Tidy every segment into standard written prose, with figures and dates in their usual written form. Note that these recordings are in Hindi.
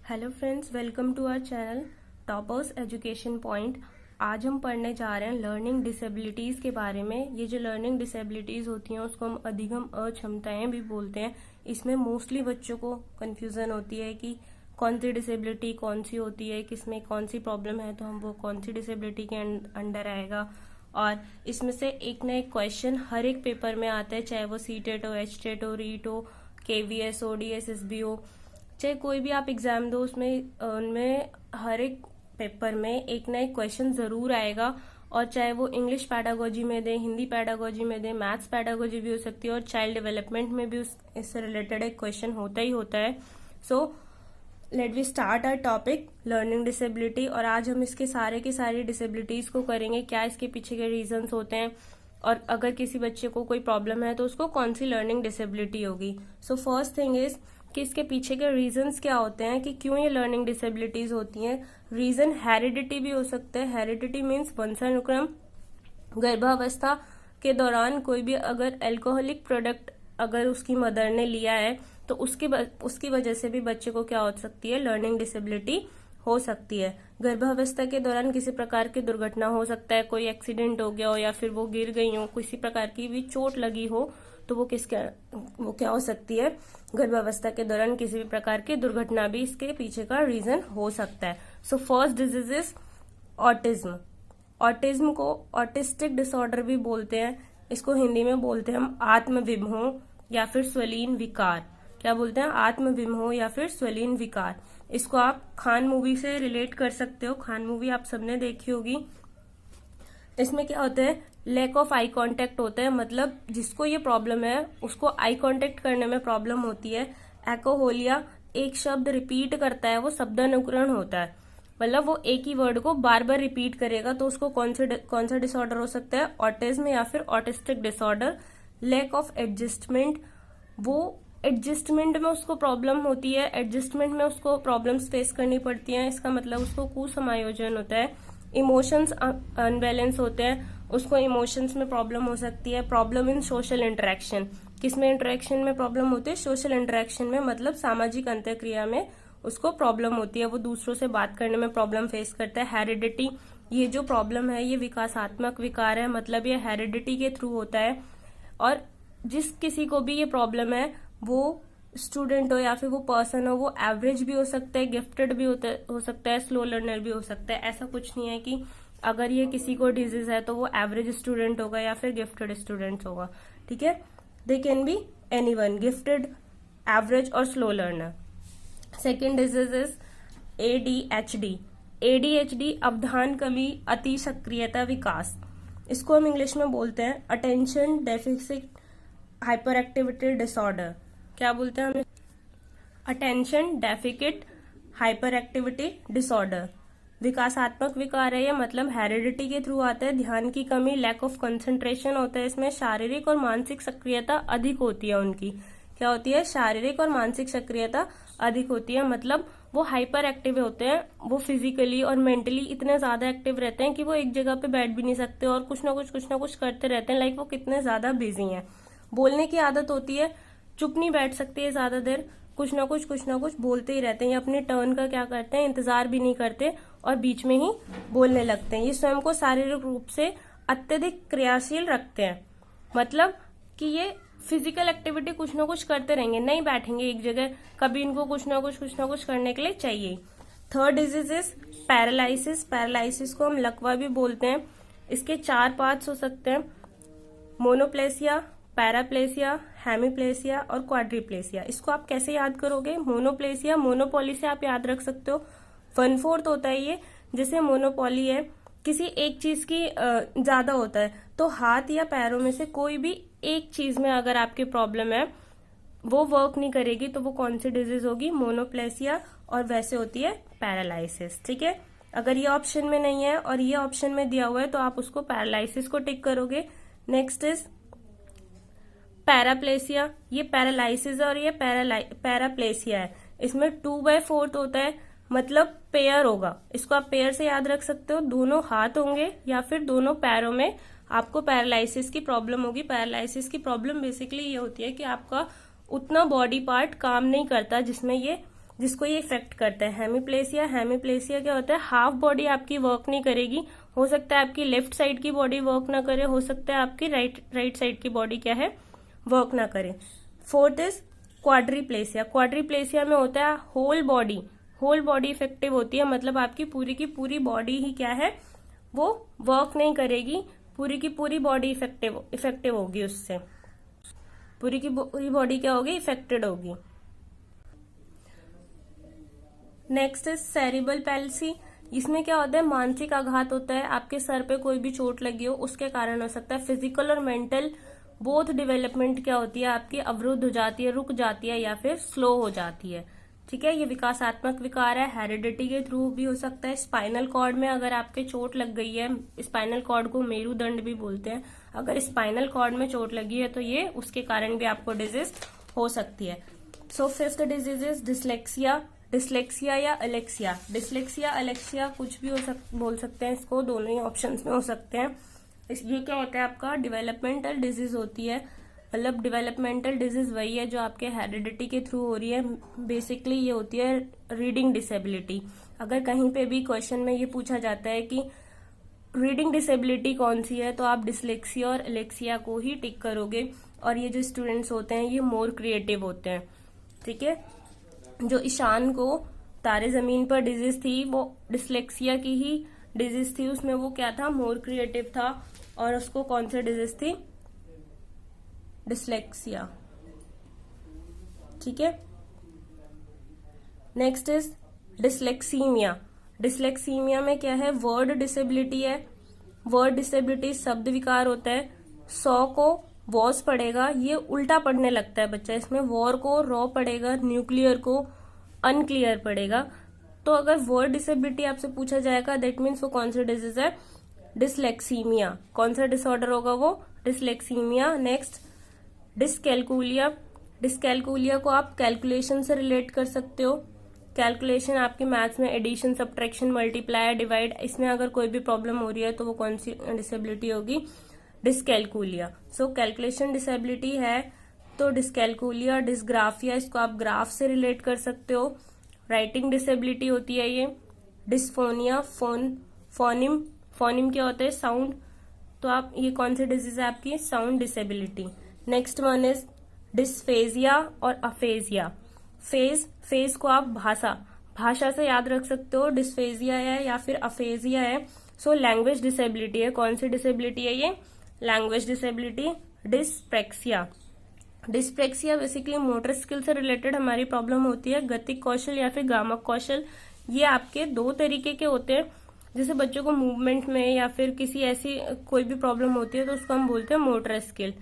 Hello friends, welcome to our channel Toppers Education Point. आज हम पढ़ने जा रहे हैं लर्निंग डिसेबिलिटीज़ के बारे में। ये जो लर्निंग डिसेबिलिटीज़ होती हैं उसको हम अधिगम अक्षमताएं भी बोलते हैं। इसमें मोस्टली बच्चों को कन्फ्यूज़न होती है कि कौन सी डिसेबिलिटी कौन सी होती है, किसमें कौन सी प्रॉब्लम है, तो हम वो कौन सी डिसेबिलिटी के अंडर आएगा। और इसमें से एक ना एक क्वेश्चन हर एक पेपर में आता है, चाहे वो सीटेट हो, एचटेट हो, रीट हो, केवीएस हो, डीएसएसबी हो, चाहे कोई भी आप एग्जाम दो, उसमें उनमें हर एक पेपर में एक ना एक क्वेश्चन जरूर आएगा। और चाहे वो इंग्लिश पैडागोजी में दे, हिंदी पैडागोजी में दे, मैथ्स पैडागोजी भी हो सकती है, और चाइल्ड डेवलपमेंट में भी इससे रिलेटेड एक क्वेश्चन होता ही होता है। So let we start our topic learning disability. और आज हम इसके सारे की सारी डिसेबिलिटीज को करेंगे, क्या इसके पीछे के रीजंस होते हैं, और अगर किसी बच्चे को कोई प्रॉब्लम है तो उसको कौन सी लर्निंग डिसेबिलिटी होगी। सो फर्स्ट थिंग इज कि इसके पीछे के रीजंस क्या होते हैं, कि क्यों ये लर्निंग डिसेबिलिटीज होती हैं। रीजन हेरिडिटी भी हो सकता है। हेरिडिटी मीन्स वंशानुक्रम। गर्भावस्था के दौरान कोई भी अगर अल्कोहलिक प्रोडक्ट अगर उसकी मदर ने लिया है तो उसकी वजह से भी बच्चे को क्या हो सकती है, लर्निंग डिसेबिलिटी हो सकती है। गर्भावस्था के दौरान किसी प्रकार की दुर्घटना हो सकता है, कोई एक्सीडेंट हो गया हो, या फिर वो गिर गई हो, किसी प्रकार की भी चोट लगी हो, तो वो क्या हो सकती है, गर्भावस्था के दौरान किसी भी प्रकार की दुर्घटना भी इसके पीछे का रीजन हो सकता है। So first disease is autism. Autism को ऑटिस्टिक डिसऑर्डर भी बोलते हैं। इसको हिंदी में बोलते हैं हम आत्मविमोह या फिर स्वलीन विकार। क्या बोलते हैं, आत्मविमोह या फिर स्वलीन विकार। इसको आप खान मूवी से रिलेट कर सकते हो। खान मूवी आप सबने देखी होगी। इसमें क्या होता है, लैक ऑफ आई कांटेक्ट होता है, मतलब जिसको ये प्रॉब्लम है उसको आई कांटेक्ट करने में प्रॉब्लम होती है। एकोहोलिया, एक शब्द रिपीट करता है, वो शब्दानुकरण होता है, मतलब वो एक ही वर्ड को बार बार रिपीट करेगा, तो उसको कौन सा डिसऑर्डर हो सकता है, ऑटिज्म या फिर autistic disorder. Lack of adjustment, वो एडजस्टमेंट में उसको प्रॉब्लम होती है, एडजस्टमेंट में उसको प्रॉब्लम्स फेस करनी पड़ती हैं, इसका मतलब उसको कुसमायोजन होता है। इमोशंस अनबैलेंस होते हैं, उसको इमोशंस में प्रॉब्लम हो सकती है। प्रॉब्लम इन सोशल इंटरेक्शन, किसमें इंटरेक्शन में प्रॉब्लम होती है, सोशल इंटरेक्शन में, मतलब सामाजिक अंतःक्रिया में उसको प्रॉब्लम होती है, वो दूसरों से बात करने में प्रॉब्लम फेस करता है। हेरिडिटी, ये जो प्रॉब्लम है ये विकासात्मक विकार है, मतलब ये हेरिडिटी के थ्रू होता है। और जिस किसी को भी ये प्रॉब्लम है, वो स्टूडेंट हो या फिर वो पर्सन हो, वो एवरेज भी हो सकता है, गिफ्टेड भी हो सकता है, स्लो लर्नर भी हो सकता है। ऐसा कुछ नहीं है कि अगर ये किसी को डिजीज है तो वो एवरेज स्टूडेंट होगा या फिर गिफ्टेड स्टूडेंट होगा। ठीक है, they can be anyone, gifted, average और slow learner. Second disease is ADHD. ADHD अवधान कमी अति सक्रियता विकास। इसको हम इंग्लिश में बोलते हैं attention deficit hyper activity disorder. क्या बोलते हैं हमें, attention deficit hyper activity disorder. विकासात्मक विकार है ये, मतलब हेरिडिटी के थ्रू आता है। ध्यान की कमी, लैक ऑफ कंसंट्रेशन होता है इसमें। शारीरिक और मानसिक सक्रियता अधिक होती है उनकी। क्या होती है, शारीरिक और मानसिक सक्रियता अधिक होती है, मतलब वो हाइपर एक्टिव होते हैं, वो फिजिकली और मेंटली इतने ज्यादा एक्टिव रहते हैं कि वो एक जगह पे बैठ भी नहीं सकते और कुछ ना कुछ करते रहते हैं। लाइक वो कितने ज्यादा बिजी हैं। बोलने की आदत होती है, चुप नहीं बैठ सकते है ज्यादा देर, कुछ ना कुछ बोलते ही रहते हैं। ये अपने टर्न का क्या करते हैं, इंतजार भी नहीं करते और बीच में ही बोलने लगते हैं। ये स्वयं को शारीरिक रूप से अत्यधिक क्रियाशील रखते हैं, मतलब कि ये फिजिकल एक्टिविटी कुछ ना कुछ करते रहेंगे, नहीं बैठेंगे एक जगह, कभी इनको कुछ ना कुछ करने के लिए चाहिए। Third disease is paralysis. Paralysis को हम लकवा भी बोलते हैं। इसके 4 पार्ट्स हो सकते हैं, मोनोप्लेसिया, पैराप्लेसिया, हेमीप्लेसिया और क्वाड्रिप्लेसिया। इसको आप कैसे याद करोगे, मोनोप्लेसिया, मोनोपोली से आप याद रख सकते हो। 1/4 होता है ये, जैसे मोनोपोली है, किसी एक चीज की ज्यादा होता है, तो हाथ या पैरों में से कोई भी एक चीज में अगर आपकी प्रॉब्लम है वो वर्क नहीं करेगी, तो वो कौन सी डिजीज होगी, मोनोप्लेसिया, और वैसे होती है पैरालाइसिस। ठीक है, अगर ये ऑप्शन में नहीं है और ये ऑप्शन में दिया हुआ है तो आप उसको पैरालाइसिस को टिक करोगे। Next is paraplegia. ये पैरालाइसिस और ये पैराप्लेसिया है। इसमें 2/4 होता है, मतलब पेयर होगा। इसको आप पेयर से याद रख सकते हो, दोनों हाथ होंगे या फिर दोनों पैरों में आपको पैरालाइसिस की प्रॉब्लम होगी। पैरालाइसिस की प्रॉब्लम बेसिकली ये होती है कि आपका उतना बॉडी पार्ट काम नहीं करता जिसमें ये जिसको ये इफेक्ट करता है। हेमीप्लेसिया, हेमीप्लेसिया क्या होता है, हाफ बॉडी आपकी वर्क नहीं करेगी, हो सकता है आपकी लेफ्ट साइड की बॉडी वर्क ना करे, हो सकता है आपकी राइट साइड की बॉडी क्या है, वर्क ना करे। Fourth is क्वाड्रीप्लेसिया। क्वाड्रीप्लेसिया में होता है होल बॉडी इफेक्टिव होती है, मतलब आपकी पूरी की पूरी बॉडी ही क्या है, वो वर्क नहीं करेगी, पूरी की पूरी बॉडी इफेक्टिव होगी, उससे पूरी की पूरी बॉडी क्या होगी, इफेक्टेड होगी। Next is cerebral palsy. इसमें क्या होता है, मानसिक आघात होता है, आपके सर पे कोई भी चोट लगी हो उसके कारण हो सकता है। फिजिकल और मेंटल बोथ डेवलपमेंट क्या होती है आपकी, अवरुद्ध हो जाती है, रुक जाती है या फिर स्लो हो जाती है। ठीक है, ये विकासात्मक विकार है, हेरिडिटी के थ्रू भी हो सकता है। स्पाइनल कॉर्ड में अगर आपके चोट लग गई है, स्पाइनल कॉर्ड को मेरुदंड भी बोलते हैं, अगर स्पाइनल कॉर्ड में चोट लगी है तो ये उसके कारण भी आपको डिजीज हो सकती है। So fifth disease is dyslexia. Dyslexia या अलेक्सिया, डिसलेक्सिया अलेक्सिया कुछ भी बोल सकते हैं इसको, दोनों ही ऑप्शंस में हो सकते हैं। ये क्या होता है आपका, डेवलपमेंटल डिजीज होती है, मतलब डेवलपमेंटल डिजीज वही है जो आपके हेरिडिटी के थ्रू हो रही है। बेसिकली ये होती है रीडिंग डिसेबिलिटी। अगर कहीं पे भी क्वेश्चन में ये पूछा जाता है कि रीडिंग डिसेबिलिटी कौन सी है, तो आप डिसलेक्सिया और अलेक्सिया को ही टिक करोगे। और ये जो स्टूडेंट्स होते हैं ये मोर क्रिएटिव होते हैं। ठीक है, जो ईशान को तारे जमीन पर डिजीज थी वो डिसलेक्सिया की ही डिजीज थी, उसमें वो क्या था, मोर क्रिएटिव था, और उसको कौन सी डिजीज थी, डिसलेक्सिया। ठीक है, नेक्स्ट इज डिसलेक्सीमिया। डिसलेक्सीमिया में क्या है, वर्ड डिसेबिलिटी है। वर्ड डिसेबिलिटी शब्द विकार होता है। 100 को वॉस पढ़ेगा, ये उल्टा पढ़ने लगता है बच्चा, इसमें वॉर को रॉ पढ़ेगा, न्यूक्लियर को अनक्लियर पढ़ेगा। तो अगर वर्ड डिसेबिलिटी आपसे पूछा जाएगा दैट मीन्स वो कौन सा डिजीज है, डिसलेक्सीमिया। कौन सा डिसऑर्डर होगा वो, डिसलेक्सीमिया। Next dyscalculia. डिसकैलकुलिया को आप कैलकुलेशन से रिलेट कर सकते हो। कैलकुलेशन आपके मैथ्स में एडिशन, सब्ट्रैक्शन, मल्टीप्लाई, डिवाइड, इसमें अगर कोई भी प्रॉब्लम हो रही है तो वो कौन सी डिसेबिलिटी होगी, डिसकैलकुलिया। सो कैलकुलेशन डिसेबिलिटी है तो डिसकैलकुलिया। डिसग्राफिया, इसको आप ग्राफ से रिलेट कर सकते हो। राइटिंग डिसेबिलिटी होती है ये। डिस्फोनिया, फोनिम क्या होता है, साउंड, तो आप ये कौन सी डिजीज है आपकी, sound disability. Next one is dysphagia और अफेजिया। फेज को आप भाषा से याद रख सकते हो, डिस्फेजिया है या फिर अफेजिया है। सो लैंग्वेज डिसेबिलिटी है, कौन सी डिसेबिलिटी है ये, language disability. Dyspraxia basically motor skill से रिलेटेड हमारी प्रॉब्लम होती है, गतिक कौशल या फिर गामक कौशल। ये आपके दो तरीके के होते हैं, जैसे बच्चों को मूवमेंट में या फिर किसी ऐसी कोई भी प्रॉब्लम होती है तो उसको हम बोलते हैं मोटर स्किल।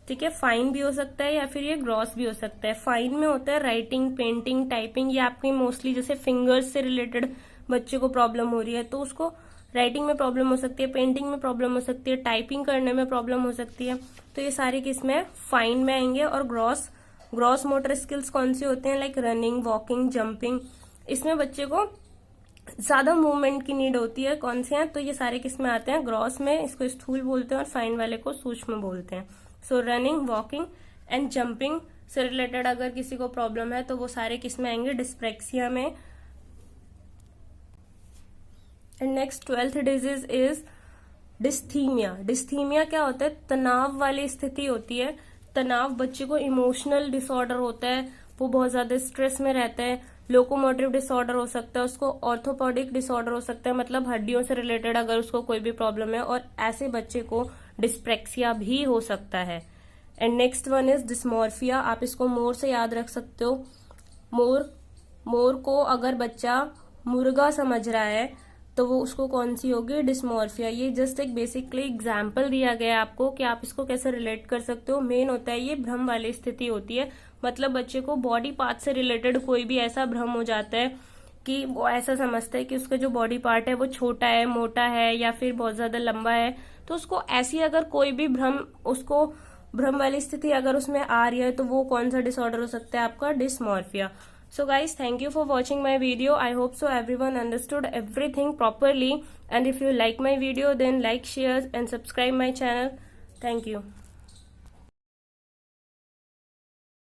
ठीक है, फाइन भी हो सकता है या फिर ये ग्रॉस भी हो सकता है। फाइन में होता है राइटिंग, पेंटिंग, टाइपिंग, ये आपकी मोस्टली जैसे फिंगर्स से रिलेटेड बच्चे को प्रॉब्लम हो रही है तो उसको राइटिंग में प्रॉब्लम हो सकती है, पेंटिंग में प्रॉब्लम हो सकती है, टाइपिंग करने में प्रॉब्लम हो सकती है, तो ये सारे किसमें, फाइन में आएंगे। और ग्रॉस मोटर स्किल्स कौन से होते हैं, लाइक रनिंग, वॉकिंग, जंपिंग, इसमें बच्चे को ज्यादा मूवमेंट की नीड होती है, कौन से हैं, तो ये सारे किसमें आते हैं, ग्रॉस में, इसको स्थूल बोलते हैं और फाइन वाले को सूक्ष्म बोलते हैं। सो रनिंग, वॉकिंग एंड जंपिंग से रिलेटेड अगर किसी को प्रॉब्लम है तो वो सारे किसमें आएंगे, डिस्प्रेक्सिया में। And next 12th disease is dysthymia. Dysthymia क्या होता है, तनाव वाली स्थिति होती है। तनाव, बच्चे को इमोशनल डिसऑर्डर होता है, वो बहुत ज्यादा स्ट्रेस में रहता है। लोकोमोटिव डिसऑर्डर हो सकता है, उसको ऑर्थोपोडिक डिसऑर्डर हो सकता है, मतलब हड्डियों से रिलेटेड अगर उसको कोई भी प्रॉब्लम है, और ऐसे बच्चे को डिस्प्रेक्सिया भी हो सकता है। And next one is dysmorphia. आप इसको मोर से याद रख सकते हो। मोर को अगर बच्चा मुर्गा समझ रहा है तो वो उसको कौन सी होगी, डिस्मॉर्फिया। ये जस्ट एक बेसिकली एग्जाम्पल दिया गया है आपको कि आप इसको कैसे रिलेट कर सकते हो। मेन होता है ये भ्रम वाली स्थिति होती है, मतलब बच्चे को बॉडी पार्ट से रिलेटेड कोई भी ऐसा भ्रम हो जाता है कि वो ऐसा समझता है कि उसका जो बॉडी पार्ट है वो छोटा है, मोटा है या फिर बहुत ज्यादा लंबा है, तो उसको ऐसी अगर कोई भी भ्रम वाली स्थिति अगर उसमें आ रही है तो वो कौन सा डिसऑर्डर हो सकता है आपका, dysmorphia. So guys, thank you for watching my video. I hope so everyone understood everything properly, and if you like my video then like, share and subscribe my channel. Thank you.